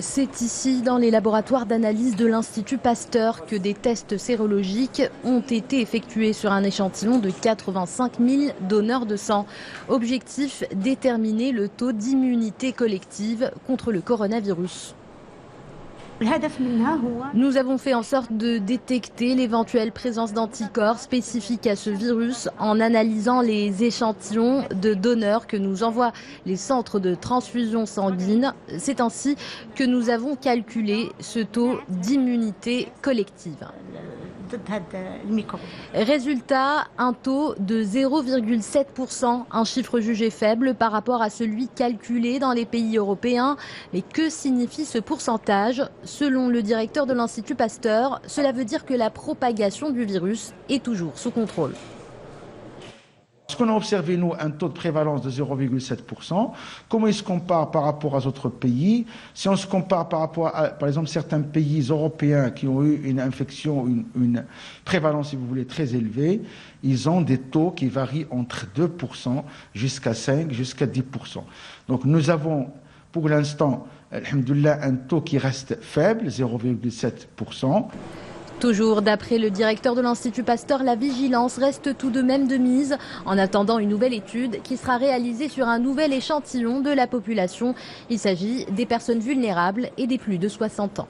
C'est ici, dans les laboratoires d'analyse de l'Institut Pasteur, que des tests sérologiques ont été effectués sur un échantillon de 85 000 donneurs de sang. Objectif, déterminer le taux d'immunité collective contre le coronavirus. Nous avons fait en sorte de détecter l'éventuelle présence d'anticorps spécifiques à ce virus en analysant les échantillons de donneurs que nous envoient les centres de transfusion sanguine. C'est ainsi que nous avons calculé ce taux d'immunité collective. Résultat, un taux de 0,7%, un chiffre jugé faible par rapport à celui calculé dans les pays européens. Mais que signifie ce pourcentage? Selon le directeur de l'Institut Pasteur, cela veut dire que la propagation du virus est toujours sous contrôle. Ce qu'on a observé, nous, un taux de prévalence de 0,7%. Comment il se compare par rapport aux autres pays? Si on se compare par rapport à, par exemple, certains pays européens qui ont eu une infection, une prévalence, si vous voulez, très élevée, ils ont des taux qui varient entre 2% jusqu'à 5%, jusqu'à 10%. Donc nous avons, pour l'instant, alhamdoulilah, un taux qui reste faible, 0,7%. Toujours d'après le directeur de l'Institut Pasteur, la vigilance reste tout de même de mise en attendant une nouvelle étude qui sera réalisée sur un nouvel échantillon de la population. Il s'agit des personnes vulnérables et des plus de 60 ans.